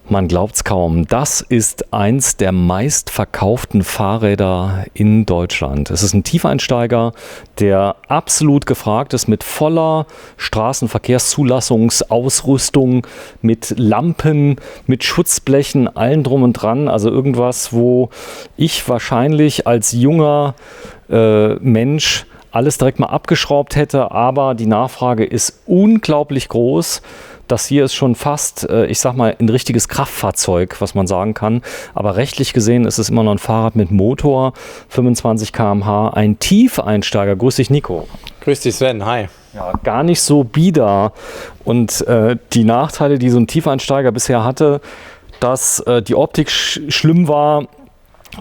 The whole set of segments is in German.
Man glaubt's kaum. Das ist eins der meistverkauften Fahrräder in Deutschland. Es ist ein Tiefeinsteiger, der absolut gefragt ist, mit voller Straßenverkehrszulassungsausrüstung, mit Lampen, mit Schutzblechen, allen drum und dran. Also irgendwas, wo ich wahrscheinlich als junger Mensch alles direkt mal abgeschraubt hätte. Aber die Nachfrage ist unglaublich groß. Das hier ist schon fast, ich sag mal, ein richtiges Kraftfahrzeug, was man sagen kann. Aber rechtlich gesehen ist es immer noch ein Fahrrad mit Motor, 25 km/h, ein Tiefeinsteiger. Grüß dich, Nico. Grüß dich, Sven. Hi. Ja, gar nicht so bieder. Und die Nachteile, die so ein Tiefeinsteiger bisher hatte, dass die Optik schlimm war,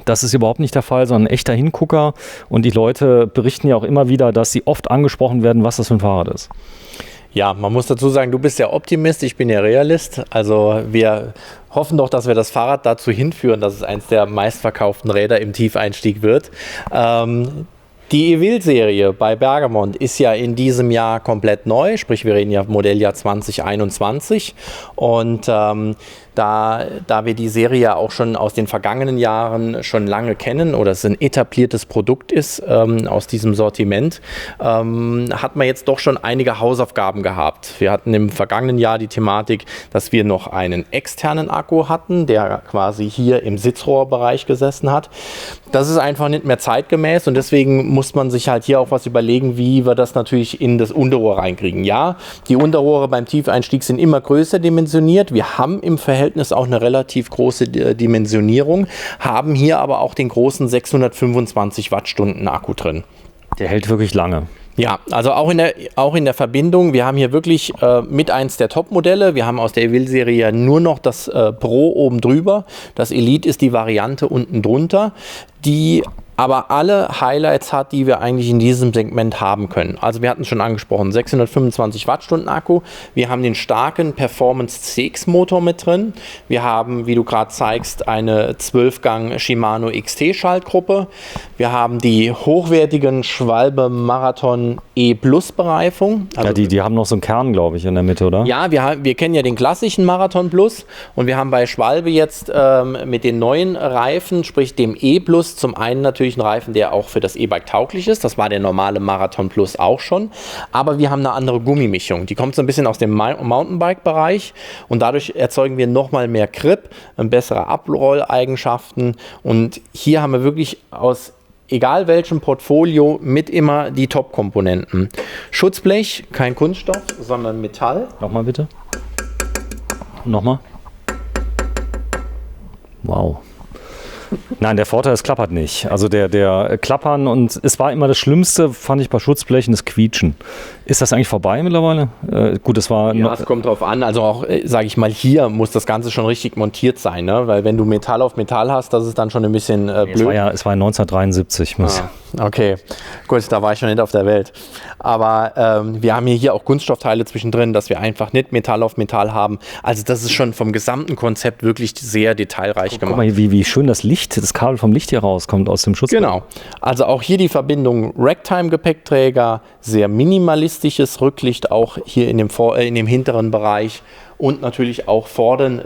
das ist überhaupt nicht der Fall, sondern ein echter Hingucker. Und die Leute berichten ja auch immer wieder, dass sie oft angesprochen werden, was das für ein Fahrrad ist. Ja, man muss dazu sagen, du bist ja Optimist, ich bin ja Realist. Also wir hoffen doch, dass wir das Fahrrad dazu hinführen, dass es eins der meistverkauften Räder im Tiefeinstieg wird. Die Evil-Serie bei Bergamont ist ja in diesem Jahr komplett neu, sprich wir reden ja Modelljahr 2021 und da wir die Serie ja auch schon aus den vergangenen Jahren schon lange kennen oder es ein etabliertes Produkt ist aus diesem Sortiment, hat man jetzt doch schon einige Hausaufgaben gehabt. Wir hatten im vergangenen Jahr die Thematik, dass wir noch einen externen Akku hatten, der quasi hier im Sitzrohrbereich gesessen hat. Das ist einfach nicht mehr zeitgemäß und deswegen muss man sich halt hier auch was überlegen, wie wir das natürlich in das Unterrohr reinkriegen. Ja, die Unterrohre beim Tiefeinstieg sind immer größer dimensioniert. Wir haben im Verhältnis auch eine relativ große Dimensionierung, haben hier aber auch den großen 625 Wattstunden Akku drin. Der hält wirklich lange. Ja, also auch in der Verbindung, wir haben hier wirklich mit eins der Top-Modelle, wir haben aus der Evil-Serie ja nur noch das Pro oben drüber, das Elite ist die Variante unten drunter, die aber alle Highlights hat, die wir eigentlich in diesem Segment haben können. Also wir hatten es schon angesprochen, 625 Wattstunden Akku, wir haben den starken Performance CX Motor mit drin, wir haben, wie du gerade zeigst, eine 12-Gang Shimano XT Schaltgruppe, wir haben die hochwertigen Schwalbe Marathon E Plus Bereifung. Also ja, die haben noch so einen Kern, glaube ich, in der Mitte, oder? Ja, wir kennen ja den klassischen Marathon Plus und wir haben bei Schwalbe jetzt mit den neuen Reifen, sprich dem E Plus, zum einen natürlich ein Reifen, der auch für das E-Bike tauglich ist. Das war der normale Marathon Plus auch schon. Aber wir haben eine andere Gummimischung. Die kommt so ein bisschen aus dem Mountainbike-Bereich und dadurch erzeugen wir nochmal mehr Grip, bessere Abrolleigenschaften. Und hier haben wir wirklich aus egal welchem Portfolio mit immer die Top-Komponenten. Schutzblech, kein Kunststoff, sondern Metall. Nochmal bitte. Nochmal. Wow. Nein, der Vorteil, es klappert nicht. Also der Klappern und es war immer das Schlimmste, fand ich bei Schutzblechen, das Quietschen. Ist das eigentlich vorbei mittlerweile? Gut, es war... Ja, es kommt drauf an. Also auch, sage ich mal, hier muss das Ganze schon richtig montiert sein, ne? Weil wenn du Metall auf Metall hast, das ist dann schon ein bisschen blöd. Es war 1973. Okay, gut, da war ich schon nicht auf der Welt. Aber wir haben hier auch Kunststoffteile zwischendrin, dass wir einfach nicht Metall auf Metall haben. Also das ist schon vom gesamten Konzept wirklich sehr detailreich gemacht. Guck mal, wie schön das Licht, das Kabel vom Licht hier rauskommt aus dem Schutzblech. Genau, also auch hier die Verbindung Ragtime-Gepäckträger, sehr minimalistisches Rücklicht auch hier in dem hinteren Bereich und natürlich auch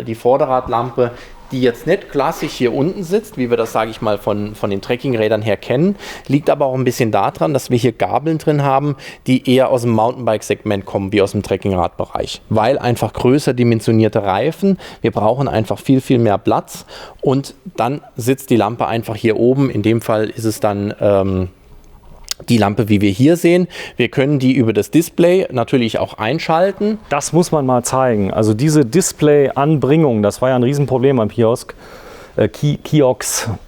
die Vorderradlampe, die jetzt nicht klassisch hier unten sitzt, wie wir das, sage ich mal, von den Trekkingrädern her kennen, liegt aber auch ein bisschen daran, dass wir hier Gabeln drin haben, die eher aus dem Mountainbike-Segment kommen, wie aus dem Trekkingradbereich, weil einfach größer dimensionierte Reifen, wir brauchen einfach viel, viel mehr Platz und dann sitzt die Lampe einfach hier oben, in dem Fall ist es dann die Lampe, wie wir hier sehen. Wir können die über das Display natürlich auch einschalten. Das muss man mal zeigen. Also diese Display-Anbringung, das war ja ein Riesenproblem am Kiosk,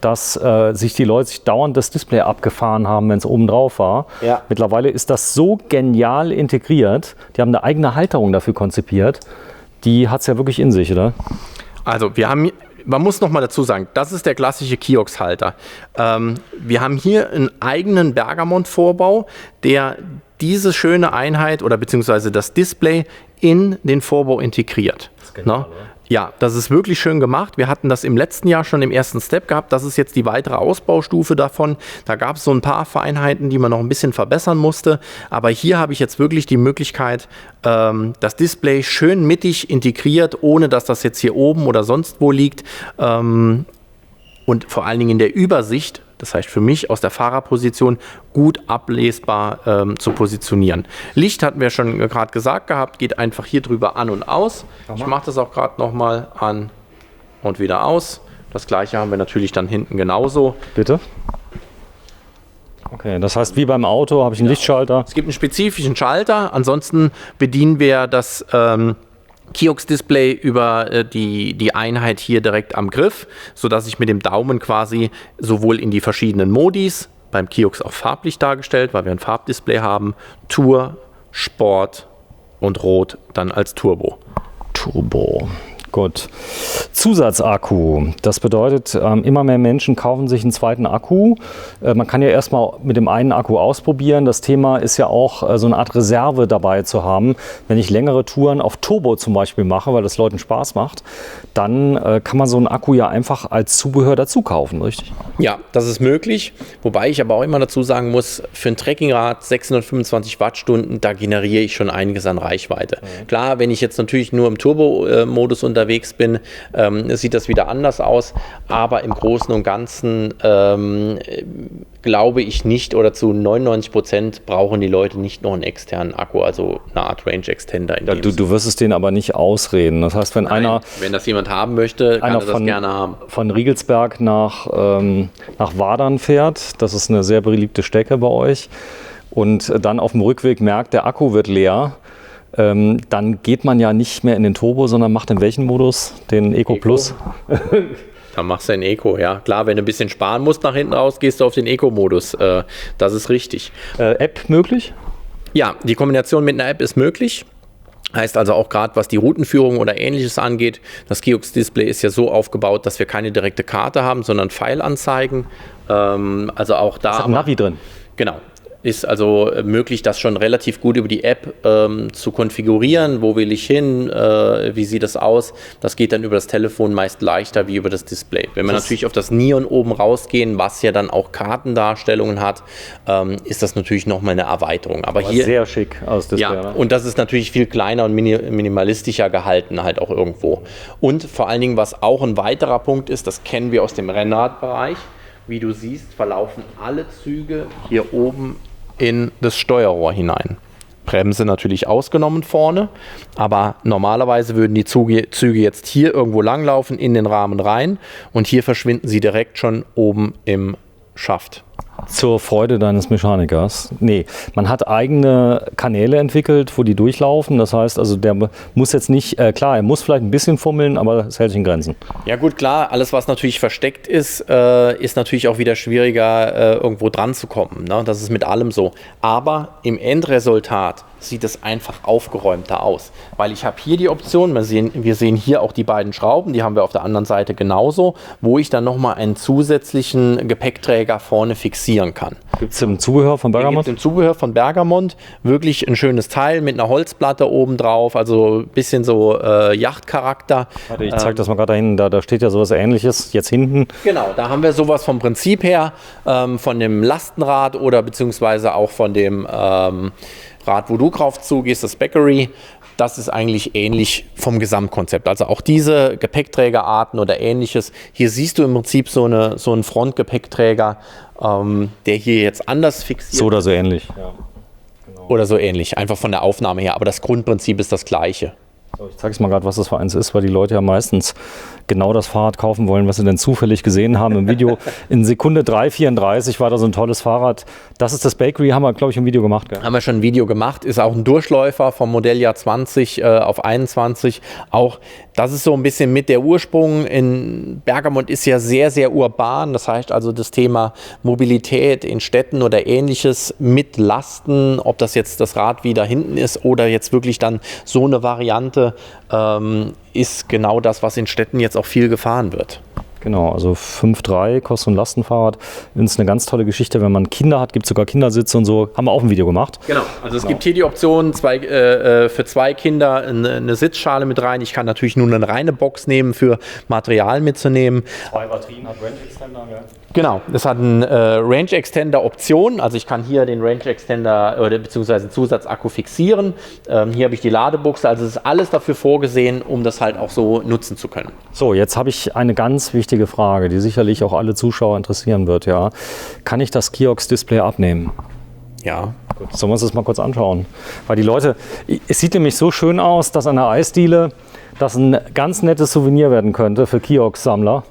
dass sich die Leute dauernd das Display abgefahren haben, wenn es oben drauf war. Ja. Mittlerweile ist das so genial integriert. Die haben eine eigene Halterung dafür konzipiert. Die hat es ja wirklich in sich, oder? Also man muss noch mal dazu sagen, das ist der klassische Kiox-Halter. Wir haben hier einen eigenen Bergamont-Vorbau, der diese schöne Einheit oder beziehungsweise das Display in den Vorbau integriert. Ja, das ist wirklich schön gemacht. Wir hatten das im letzten Jahr schon im ersten Step gehabt. Das ist jetzt die weitere Ausbaustufe davon. Da gab es so ein paar Feinheiten, die man noch ein bisschen verbessern musste. Aber hier habe ich jetzt wirklich die Möglichkeit, das Display schön mittig integriert, ohne dass das jetzt hier oben oder sonst wo liegt. Und vor allen Dingen in der Übersicht, das heißt für mich aus der Fahrerposition, gut ablesbar zu positionieren. Licht hatten wir schon gerade gesagt gehabt, geht einfach hier drüber an und aus. Ich mache das auch gerade nochmal an und wieder aus. Das gleiche haben wir natürlich dann hinten genauso. Bitte? Okay, das heißt, wie beim Auto habe ich einen Lichtschalter. Es gibt einen spezifischen Schalter, ansonsten bedienen wir das Kiox-Display über die Einheit hier direkt am Griff, sodass ich mit dem Daumen quasi sowohl in die verschiedenen Modis, beim Kiox auch farblich dargestellt, weil wir ein Farbdisplay haben, Tour, Sport und Rot dann als Turbo. Turbo. Gut. Zusatzakku. Das bedeutet, immer mehr Menschen kaufen sich einen zweiten Akku. Man kann ja erstmal mit dem einen Akku ausprobieren. Das Thema ist ja auch, so eine Art Reserve dabei zu haben. Wenn ich längere Touren auf Turbo zum Beispiel mache, weil das Leuten Spaß macht, dann kann man so einen Akku ja einfach als Zubehör dazu kaufen, richtig? Ja, das ist möglich. Wobei ich aber auch immer dazu sagen muss, für ein Trekkingrad 625 Wattstunden, da generiere ich schon einiges an Reichweite. Klar, wenn ich jetzt natürlich nur im Turbo-Modus unterwegs bin, sieht das wieder anders aus, aber im Großen und Ganzen glaube ich nicht, oder zu 99% brauchen die Leute nicht noch einen externen Akku, also eine Art Range Extender. Ja, du wirst es denen aber nicht ausreden. Das heißt, wenn wenn das jemand haben möchte, kann er das gerne haben. Von Riegelsberg nach Wadern fährt, das ist eine sehr beliebte Strecke bei euch, und dann auf dem Rückweg merkt, der Akku wird leer, dann geht man ja nicht mehr in den Turbo, sondern macht in welchen Modus? Den Eco Plus? Dann machst du den Eco, ja. Klar, wenn du ein bisschen sparen musst nach hinten raus, gehst du auf den Eco-Modus. Das ist richtig. App möglich? Ja, die Kombination mit einer App ist möglich. Heißt also auch gerade, was die Routenführung oder Ähnliches angeht, das Kiox-Display ist ja so aufgebaut, dass wir keine direkte Karte haben, sondern Pfeilanzeigen. Also auch da... Ist ein Navi drin? Genau. Ist also möglich, das schon relativ gut über die App zu konfigurieren. Wo will ich hin? Wie sieht das aus? Das geht dann über das Telefon meist leichter wie über das Display. Wenn wir natürlich auf das Neon oben rausgehen, was ja dann auch Kartendarstellungen hat, ist das natürlich nochmal eine Erweiterung. Aber hier sehr schick aus Display. Ja, und das ist natürlich viel kleiner und minimalistischer gehalten halt auch irgendwo. Und vor allen Dingen, was auch ein weiterer Punkt ist, das kennen wir aus dem Rennradbereich. Wie du siehst, verlaufen alle Züge hier oben in das Steuerrohr hinein. Bremse natürlich ausgenommen vorne, aber normalerweise würden die Züge jetzt hier irgendwo langlaufen, in den Rahmen rein, und hier verschwinden sie direkt schon oben im Schaft. Zur Freude deines Mechanikers. Nee, man hat eigene Kanäle entwickelt, wo die durchlaufen. Das heißt, also der muss jetzt nicht, klar, er muss vielleicht ein bisschen fummeln, aber es hält sich in Grenzen. Ja gut, klar, alles was natürlich versteckt ist, ist natürlich auch wieder schwieriger irgendwo dran zu kommen. Ne? Das ist mit allem so. Aber im Endresultat sieht es einfach aufgeräumter aus. Weil ich habe hier die Option, wir sehen hier auch die beiden Schrauben, die haben wir auf der anderen Seite genauso, wo ich dann nochmal einen zusätzlichen Gepäckträger vorne fixieren kann. Gibt es im Zubehör von Bergamont? Im Zubehör von Bergamont wirklich ein schönes Teil mit einer Holzplatte oben drauf, also ein bisschen so Yachtcharakter. Warte, ich zeige das mal gerade da hinten, da steht ja sowas Ähnliches jetzt hinten. Genau, da haben wir sowas vom Prinzip her, von dem Lastenrad oder beziehungsweise auch von dem Rad, wo du drauf zugehst, das Bakery. Das ist eigentlich ähnlich vom Gesamtkonzept. Also auch diese Gepäckträgerarten oder Ähnliches. Hier siehst du im Prinzip so einen Frontgepäckträger, der hier jetzt anders fixiert. So oder so ähnlich. Ja, genau. Oder so ähnlich, einfach von der Aufnahme her. Aber das Grundprinzip ist das gleiche. So, ich zeige es mal gerade, was das für eins ist, weil die Leute ja meistens genau das Fahrrad kaufen wollen, was sie denn zufällig gesehen haben im Video. In Sekunde 3,34 war da so ein tolles Fahrrad. Das ist das Bakery, haben wir, glaube ich, ein Video gemacht. Gell? Haben wir schon ein Video gemacht, ist auch ein Durchläufer vom Modelljahr 20 auf 21. Auch das ist so ein bisschen mit der Ursprung. In Bergamont ist ja sehr, sehr urban. Das heißt also das Thema Mobilität in Städten oder Ähnliches mit Lasten, ob das jetzt das Rad wieder hinten ist oder jetzt wirklich dann so eine Variante, ist genau das, was in Städten jetzt auch viel gefahren wird. Genau, also 5,3 kostet ein Lastenfahrrad. Das ist eine ganz tolle Geschichte, wenn man Kinder hat, gibt es sogar Kindersitze und so. Haben wir auch ein Video gemacht. Genau, also es gibt hier die Option, für 2 Kinder eine Sitzschale mit rein. Ich kann natürlich nur eine reine Box nehmen, für Material mitzunehmen. 2 Batterien hat Range Extender, ja. Genau, es hat eine Range Extender Option, also ich kann hier den Range Extender bzw. Zusatzakku fixieren. Hier habe ich die Ladebuchse, also es ist alles dafür vorgesehen, um das halt auch so nutzen zu können. So, jetzt habe ich eine ganz wichtige Frage, die sicherlich auch alle Zuschauer interessieren wird. Ja. Kann ich das Kiox-Display abnehmen? Ja. Gut, sollen wir uns das mal kurz anschauen? Weil die Leute, es sieht nämlich so schön aus, dass an der Eisdiele das ein ganz nettes Souvenir werden könnte für Kiox-Sammler.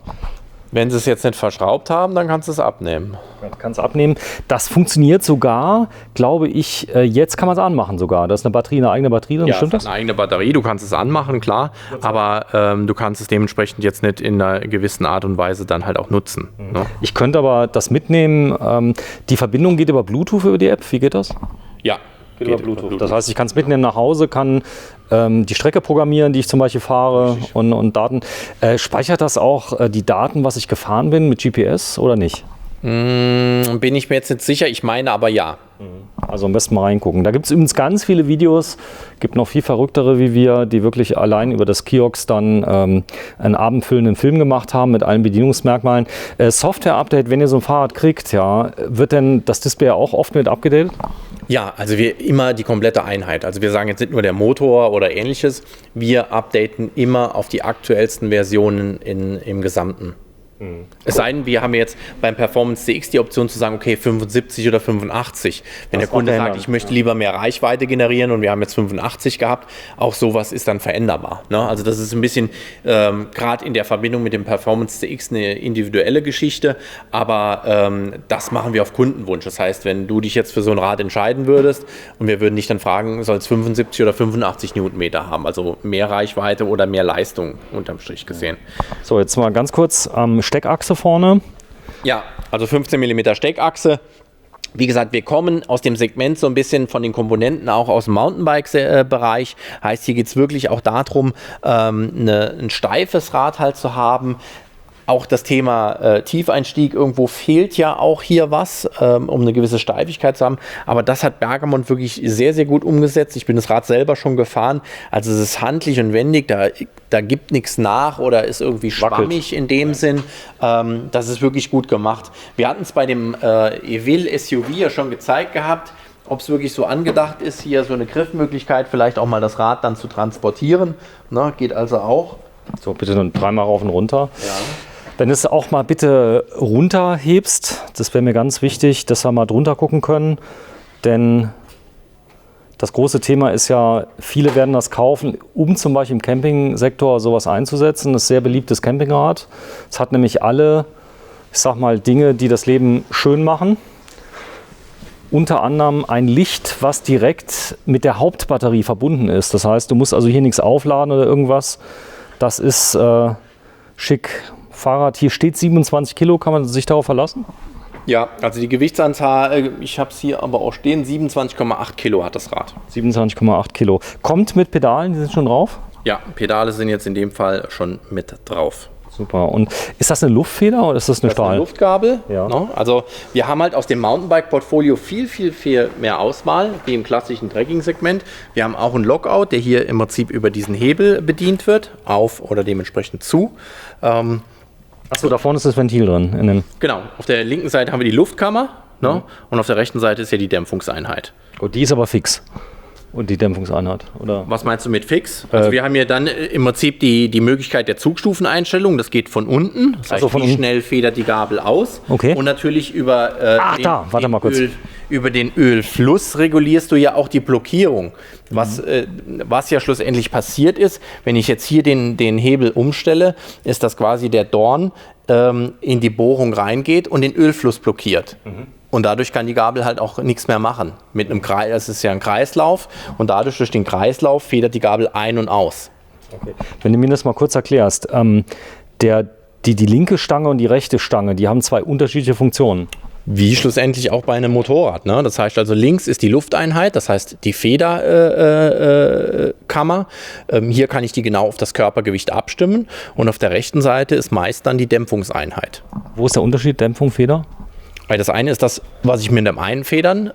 Wenn sie es jetzt nicht verschraubt haben, dann kannst du es abnehmen. Kannst abnehmen. Das funktioniert sogar, glaube ich, jetzt kann man es anmachen sogar. Da ist eine Batterie, eine eigene Batterie drin, Ja, stimmt das? Eine eigene Batterie, du kannst es anmachen, klar, aber du kannst es dementsprechend jetzt nicht in einer gewissen Art und Weise dann halt auch nutzen. Ne? Ich könnte aber das mitnehmen. Die Verbindung geht über Bluetooth über die App. Wie geht das? Ja, Geht über Bluetooth. Das heißt, ich kann es mitnehmen nach Hause, kann die Strecke programmieren, die ich zum Beispiel fahre und Daten. Speichert das auch die Daten, was ich gefahren bin mit GPS oder nicht? Bin ich mir jetzt nicht sicher, ich meine aber ja. Also am besten mal reingucken. Da gibt es übrigens ganz viele Videos, gibt noch viel verrücktere wie wir, die wirklich allein über das Kiox dann einen abendfüllenden Film gemacht haben mit allen Bedienungsmerkmalen. Software-Update, wenn ihr so ein Fahrrad kriegt, ja, wird denn das Display auch oft mit abgedatet? Ja, also wir immer die komplette Einheit. Also wir sagen jetzt nicht nur der Motor oder ähnliches, wir updaten immer auf die aktuellsten Versionen im Gesamten. Es sei denn, wir haben jetzt beim Performance CX die Option zu sagen, okay, 75 oder 85. Wenn der Kunde sagt, ich möchte lieber mehr Reichweite generieren und wir haben jetzt 85 gehabt, auch sowas ist dann veränderbar. Ne? Also das ist ein bisschen, gerade in der Verbindung mit dem Performance CX eine individuelle Geschichte, aber das machen wir auf Kundenwunsch. Das heißt, wenn du dich jetzt für so ein Rad entscheiden würdest und wir würden dich dann fragen, soll es 75 oder 85 Newtonmeter haben, also mehr Reichweite oder mehr Leistung unterm Strich gesehen. So, jetzt mal ganz kurz Steckachse vorne. Ja, also 15 mm Steckachse. Wie gesagt, wir kommen aus dem Segment so ein bisschen von den Komponenten auch aus dem Mountainbike-Bereich. Heißt, hier geht es wirklich auch darum, ein steifes Rad halt zu haben. Auch das Thema Tiefeinstieg, irgendwo fehlt ja auch hier was, um eine gewisse Steifigkeit zu haben. Aber das hat Bergamont wirklich sehr, sehr gut umgesetzt. Ich bin das Rad selber schon gefahren. Also es ist handlich und wendig, da gibt nichts nach oder ist irgendwie schwammig in dem Sinn. Das ist wirklich gut gemacht. Wir hatten es bei dem Evil SUV ja schon gezeigt gehabt, ob es wirklich so angedacht ist, hier so eine Griffmöglichkeit, vielleicht auch mal das Rad dann zu transportieren. Na, geht also auch. So, bitte dann dreimal rauf und runter. Ja. Wenn du es auch mal bitte runterhebst, das wäre mir ganz wichtig, dass wir mal drunter gucken können, denn das große Thema ist ja, viele werden das kaufen, um zum Beispiel im Campingsektor sowas einzusetzen. Das ist ein sehr beliebtes Campingrad. Es hat nämlich alle, ich sag mal, Dinge, die das Leben schön machen. Unter anderem ein Licht, was direkt mit der Hauptbatterie verbunden ist. Das heißt, du musst also hier nichts aufladen oder irgendwas. Das ist schick. Fahrrad, hier steht 27 Kilo, kann man sich darauf verlassen? Ja, also die Gewichtsanzahl, ich habe es hier aber auch stehen, 27,8 Kilo hat das Rad. 27,8 Kilo. Kommt mit Pedalen, die sind schon drauf? Ja, Pedale sind jetzt in dem Fall schon mit drauf. Super. Und ist das eine Luftfeder oder ist das eine Stahl? Das ist eine Luftgabel. Ja. Ne? Also wir haben halt aus dem Mountainbike-Portfolio viel mehr Auswahl, wie im klassischen Trekking-Segment. Wir haben auch einen Lockout, der hier im Prinzip über diesen Hebel bedient wird, auf oder dementsprechend zu. Achso, da vorne ist das Ventil drin. Genau, auf der linken Seite haben wir die Luftkammer, ne? Und auf der rechten Seite ist ja die Dämpfungseinheit. Gut, die ist aber fix. Und die Dämpfungseinheit, oder? Was meinst du mit fix? Also wir haben hier dann im Prinzip die Möglichkeit der Zugstufeneinstellung. Das geht von unten. Das heißt, wie schnell federt die Gabel aus. Okay. Und natürlich über, über den Ölfluss regulierst du ja auch die Blockierung. Was ja schlussendlich passiert ist, wenn ich jetzt hier den Hebel umstelle, ist, dass quasi der Dorn in die Bohrung reingeht und den Ölfluss blockiert. Und dadurch kann die Gabel halt auch nichts mehr machen. Mit einem Kreis, es ist ja ein Kreislauf und dadurch durch den Kreislauf federt die Gabel ein und aus. Okay. Wenn du mir das mal kurz erklärst, die linke Stange und die rechte Stange, die haben zwei unterschiedliche Funktionen. Wie schlussendlich auch bei einem Motorrad. Ne? Das heißt also, links ist die Lufteinheit, das heißt die Federkammer. Hier kann ich die genau auf das Körpergewicht abstimmen. Und auf der rechten Seite ist meist dann die Dämpfungseinheit. Wo ist der Unterschied, Dämpfung, Feder? Weil das eine ist das, was ich mit dem einen Federn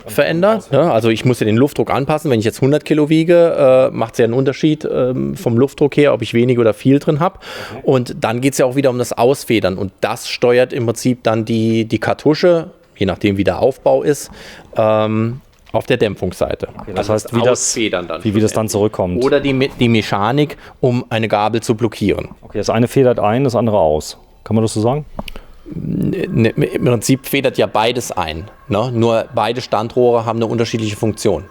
verändere. Ja, also ich muss ja den Luftdruck anpassen. Wenn ich jetzt 100 Kilo wiege, macht es ja einen Unterschied vom Luftdruck her, ob ich wenig oder viel drin habe. Okay. Und dann geht es ja auch wieder um das Ausfedern. Und das steuert im Prinzip dann die Kartusche, je nachdem wie der Aufbau ist, auf der Dämpfungsseite. Okay, das heißt, wie das dann zurückkommt. Oder die Mechanik, um eine Gabel zu blockieren. Okay, das eine federt ein, das andere aus. Kann man das so sagen? Im Prinzip federt ja beides ein. Ne? Nur beide Standrohre haben eine unterschiedliche Funktion.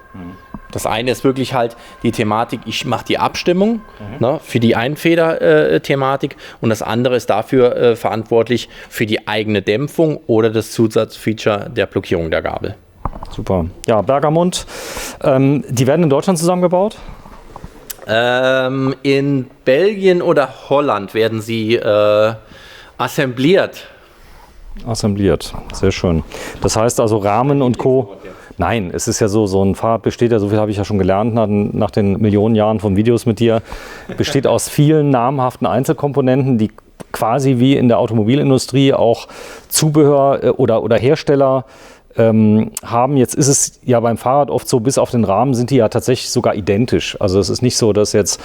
Das eine ist wirklich halt die Thematik, ich mache die Abstimmung ne, für die Einfeder-Thematik und das andere ist dafür verantwortlich für die eigene Dämpfung oder das Zusatzfeature der Blockierung der Gabel. Super. Ja, Bergamont, die werden in Deutschland zusammengebaut? In Belgien oder Holland werden sie assembliert. Assembliert, sehr schön. Das heißt also Rahmen und Co. Nein, es ist ja so ein Fahrrad besteht ja, so viel habe ich ja schon gelernt nach den Millionen Jahren von Videos mit dir, besteht aus vielen namhaften Einzelkomponenten, die quasi wie in der Automobilindustrie auch Zubehör oder Hersteller haben. Jetzt ist es ja beim Fahrrad oft so, bis auf den Rahmen sind die ja tatsächlich sogar identisch. Also es ist nicht so, dass jetzt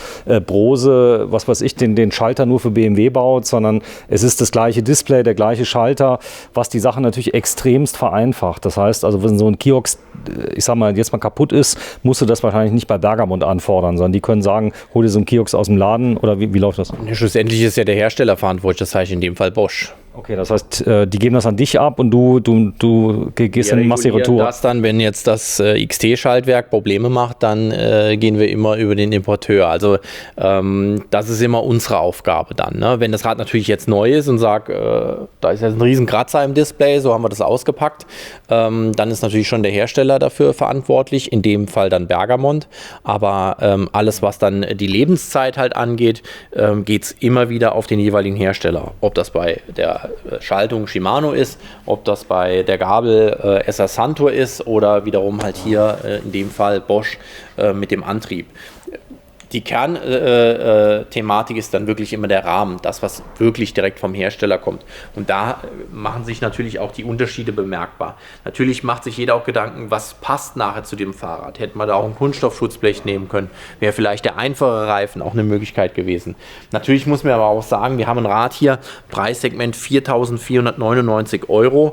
Brose, was weiß ich, den Schalter nur für BMW baut, sondern es ist das gleiche Display, der gleiche Schalter, was die Sache natürlich extremst vereinfacht. Das heißt, also wenn so ein Kiosk, ich sag mal, jetzt mal kaputt ist, musst du das wahrscheinlich nicht bei Bergamont anfordern, sondern die können sagen, hol dir so einen Kiosk aus dem Laden oder wie läuft das? Schlussendlich ist ja der Hersteller verantwortlich, das heißt in dem Fall Bosch. Okay, das heißt, die geben das an dich ab und du gehst in machst die Retour. Das dann, wenn jetzt das XT-Schaltwerk Probleme macht, dann gehen wir immer über den Importeur. Also das ist immer unsere Aufgabe dann. Ne? Wenn das Rad natürlich jetzt neu ist und sagt, da ist jetzt ein riesen Kratzer im Display, so haben wir das ausgepackt, dann ist natürlich schon der Hersteller dafür verantwortlich, in dem Fall dann Bergamont. Aber alles, was dann die Lebenszeit halt angeht, geht es immer wieder auf den jeweiligen Hersteller. Ob das bei der Schaltung Shimano ist, ob das bei der Gabel SR Santur ist oder wiederum halt hier in dem Fall Bosch mit dem Antrieb. Die Kernthematik ist dann wirklich immer der Rahmen, das, was wirklich direkt vom Hersteller kommt. Und da machen sich natürlich auch die Unterschiede bemerkbar. Natürlich macht sich jeder auch Gedanken, was passt nachher zu dem Fahrrad. Hätten wir da auch ein Kunststoffschutzblech nehmen können, wäre vielleicht der einfache Reifen auch eine Möglichkeit gewesen. Natürlich muss man aber auch sagen, wir haben ein Rad hier, Preissegment 4.499 €.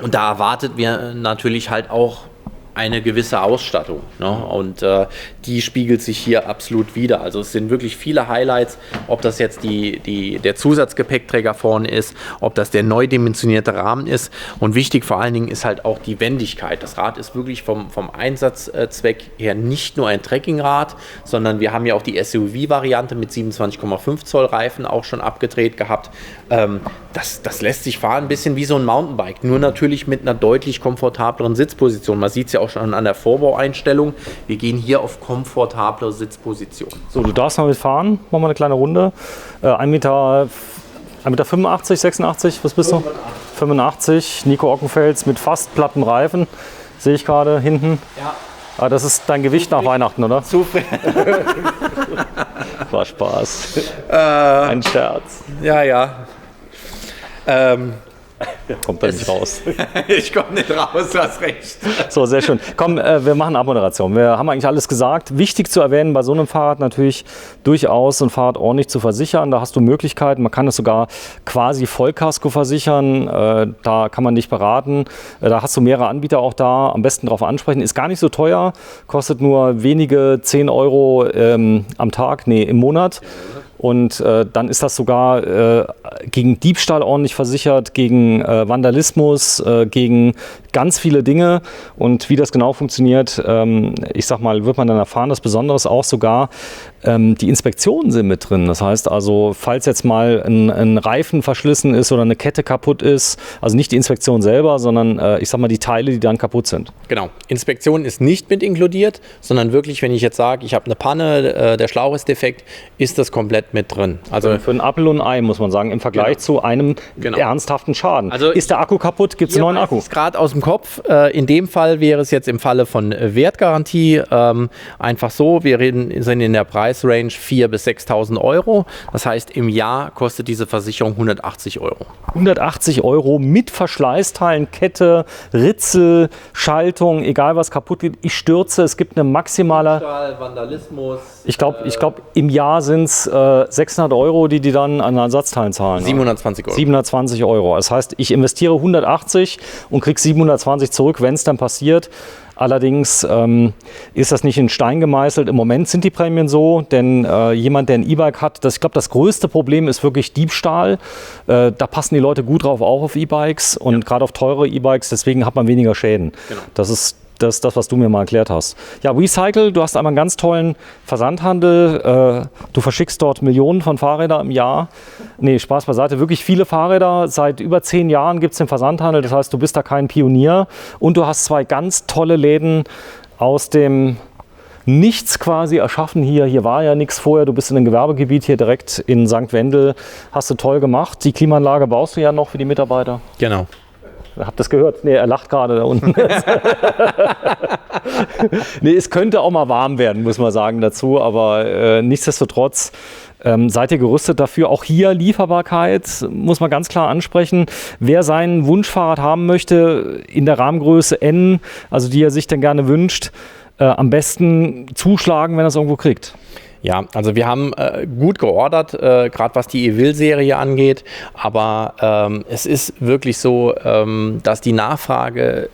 Und da erwartet wir natürlich halt auch eine gewisse Ausstattung. Ne? Und die spiegelt sich hier absolut wider. Also es sind wirklich viele Highlights, ob das jetzt der Zusatzgepäckträger vorne ist, ob das der neu dimensionierte Rahmen ist. Und wichtig vor allen Dingen ist halt auch die Wendigkeit. Das Rad ist wirklich vom Einsatzzweck her nicht nur ein Trekkingrad, sondern wir haben ja auch die SUV-Variante mit 27,5 Zoll Reifen auch schon abgedreht gehabt. Das lässt sich fahren ein bisschen wie so ein Mountainbike, nur natürlich mit einer deutlich komfortableren Sitzposition. Man sieht es ja auch schon an der Vorbaueinstellung. Wir gehen hier auf komfortable Sitzposition. So, du darfst mal mitfahren. Machen wir eine kleine Runde. 1,85 Meter, 86, was bist du? 85. Nico Ockenfels mit fast platten Reifen. Sehe ich gerade hinten. Ja. Ah, das ist dein Gewicht nach Weihnachten, oder? Zufällig. War Spaß. Ein Scherz. Ja. Kommt da nicht raus. Ich komme nicht raus, du hast recht. So, sehr schön. Komm, wir machen Abmoderation. Wir haben eigentlich alles gesagt. Wichtig zu erwähnen, bei so einem Fahrrad natürlich durchaus so ein Fahrrad ordentlich zu versichern. Da hast du Möglichkeiten. Man kann es sogar quasi Vollkasko versichern. Da kann man dich beraten. Da hast du mehrere Anbieter auch da. Am besten darauf ansprechen. Ist gar nicht so teuer. Kostet nur wenige 10 € am Tag, im Monat. Und dann ist das sogar gegen Diebstahl ordentlich versichert, gegen Vandalismus, gegen ganz viele Dinge und wie das genau funktioniert, ich sag mal, wird man dann erfahren. Das Besondere ist auch sogar, die Inspektionen sind mit drin. Das heißt also, falls jetzt mal ein Reifen verschlissen ist oder eine Kette kaputt ist, also nicht die Inspektion selber, sondern ich sag mal die Teile, die dann kaputt sind. Genau. Inspektion ist nicht mit inkludiert, sondern wirklich, wenn ich jetzt sage, ich habe eine Panne, der Schlauch ist defekt, ist das komplett mit drin. Also für ein Apfel und ein Ei, muss man sagen, im Vergleich zu einem ernsthaften Schaden. Also ist der Akku kaputt, gibt es einen neuen Akku? Gerade aus dem Kopf. In dem Fall wäre es jetzt im Falle von Wertgarantie einfach so, wir sind in der Preisrange 4.000 bis 6.000 Euro. Das heißt, im Jahr kostet diese Versicherung 180 Euro. 180 Euro mit Verschleißteilen, Kette, Ritzel, Schaltung, egal was kaputt geht. Ich stürze, es gibt eine maximale... Vandalismus. Ich glaube, im Jahr sind es 600 Euro, die dann an Ersatzteilen zahlen. 720 Euro. 720 Euro. Das heißt, ich investiere 180 und kriege 720 zurück, wenn es dann passiert. Allerdings ist das nicht in Stein gemeißelt. Im Moment sind die Prämien so, denn jemand, der ein E-Bike hat, ich glaube, das größte Problem ist wirklich Diebstahl. Da passen die Leute gut drauf, auch auf E-Bikes und gerade auf teure E-Bikes, deswegen hat man weniger Schäden. Genau. Das ist das, was du mir mal erklärt hast. Ja, Recycle, du hast einmal einen ganz tollen Versandhandel. Du verschickst dort Millionen von Fahrrädern im Jahr. Nee, Spaß beiseite. Wirklich viele Fahrräder. Seit über 10 Jahren gibt es den Versandhandel. Das heißt, du bist da kein Pionier. Und du hast 2 ganz tolle Läden aus dem Nichts quasi erschaffen hier. Hier war ja nichts vorher. Du bist in einem Gewerbegebiet hier direkt in St. Wendel. Hast du toll gemacht. Die Klimaanlage baust du ja noch für die Mitarbeiter. Genau. Habt ihr das gehört? Nee, er lacht gerade da unten. Nee, es könnte auch mal warm werden, muss man sagen dazu, aber nichtsdestotrotz seid ihr gerüstet dafür. Auch hier Lieferbarkeit muss man ganz klar ansprechen. Wer sein Wunschfahrrad haben möchte in der Rahmengröße N, also die er sich dann gerne wünscht, am besten zuschlagen, wenn er es irgendwo kriegt. Ja, also wir haben gut geordert, gerade was die Evil-Serie angeht, aber es ist wirklich so, dass die Nachfrage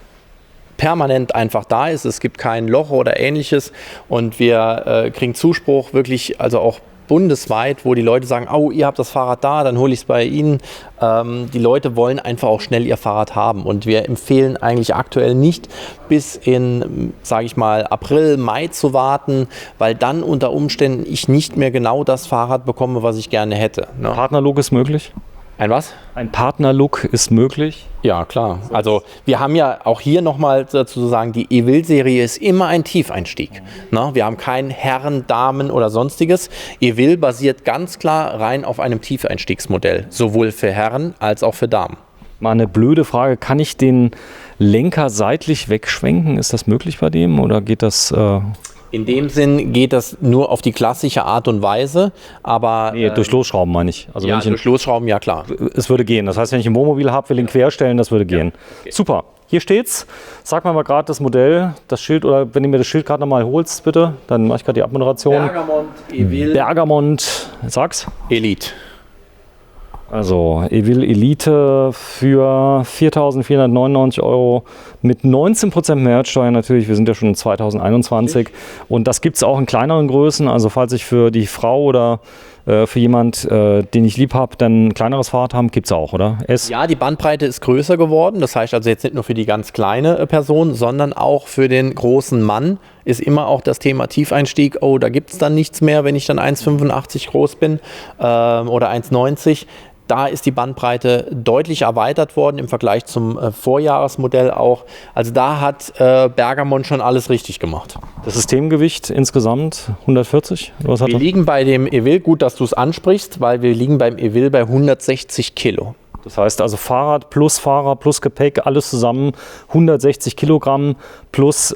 permanent einfach da ist. Es gibt kein Loch oder ähnliches und wir kriegen Zuspruch wirklich, also auch bundesweit, wo die Leute sagen, oh, ihr habt das Fahrrad da, dann hole ich es bei Ihnen. Die Leute wollen einfach auch schnell ihr Fahrrad haben und wir empfehlen eigentlich aktuell nicht bis in, sage ich mal, April, Mai zu warten, weil dann unter Umständen ich nicht mehr genau das Fahrrad bekomme, was ich gerne hätte. Ne? Partnerlook ist möglich? Ein was? Ein Partnerlook ist möglich? Ja, klar. Also wir haben ja auch hier nochmal dazu zu sagen, die Evil-Serie ist immer ein Tiefeinstieg. Na, wir haben kein Herren, Damen oder sonstiges. Evil basiert ganz klar rein auf einem Tiefeinstiegsmodell, sowohl für Herren als auch für Damen. Mal eine blöde Frage, kann ich den Lenker seitlich wegschwenken? Ist das möglich bei dem oder geht das... In dem Sinn geht das nur auf die klassische Art und Weise, aber... Nee, durch Losschrauben meine ich. Also ja, durch Losschrauben, ja klar. Es würde gehen. Das heißt, wenn ich ein Wohnmobil habe, will ihn querstellen, das würde gehen. Okay. Super. Hier steht's. Sag mir mal gerade das Modell, das Schild, oder wenn du mir das Schild gerade nochmal holst, bitte, dann mache ich gerade die Abmoderation. Bergamont, Evil. Bergamont, sag's. Elite. Also Evil Elite für 4.499 Euro mit 19% Mehrwertsteuer natürlich. Wir sind ja schon in 2021 und das gibt es auch in kleineren Größen. Also falls ich für die Frau oder für jemand, den ich lieb habe, dann ein kleineres Fahrrad haben, gibt es auch, oder? Ja, die Bandbreite ist größer geworden. Das heißt also jetzt nicht nur für die ganz kleine Person, sondern auch für den großen Mann ist immer auch das Thema Tiefeinstieg. Oh, da gibt es dann nichts mehr, wenn ich dann 1,85 groß bin oder 1,90. Da ist die Bandbreite deutlich erweitert worden im Vergleich zum Vorjahresmodell auch. Also da hat Bergamont schon alles richtig gemacht. Das Systemgewicht insgesamt 140? Was hat wir liegen bei dem Evil, gut, dass du es ansprichst, weil wir liegen beim Evil bei 160 Kilo. Das heißt also Fahrrad plus Fahrer plus Gepäck, alles zusammen 160 Kilogramm plus,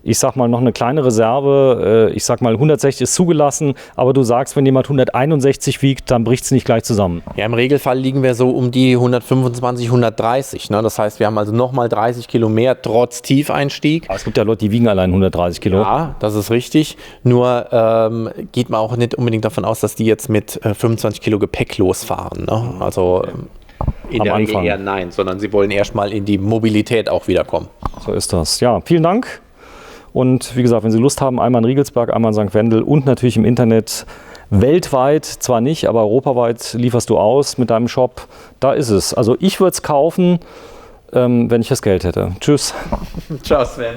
ich sag mal, noch eine kleine Reserve. Ich sag mal, 160 ist zugelassen, aber du sagst, wenn jemand 161 wiegt, dann bricht es nicht gleich zusammen. Ja, im Regelfall liegen wir so um die 125, 130. Ne? Das heißt, wir haben also nochmal 30 Kilo mehr trotz Tiefeinstieg. Aber es gibt ja Leute, die wiegen allein 130 Kilo. Ja, das ist richtig. Nur geht man auch nicht unbedingt davon aus, dass die jetzt mit 25 Kilo Gepäck losfahren. Ne? Also in der Regel eher nein, sondern sie wollen erstmal in die Mobilität auch wiederkommen. So ist das. Ja, vielen Dank. Und wie gesagt, wenn Sie Lust haben, einmal in Riegelsberg, einmal in St. Wendel und natürlich im Internet weltweit, zwar nicht, aber europaweit lieferst du aus mit deinem Shop. Da ist es. Also ich würde es kaufen. wenn ich das Geld hätte. Tschüss. Ciao, Sven.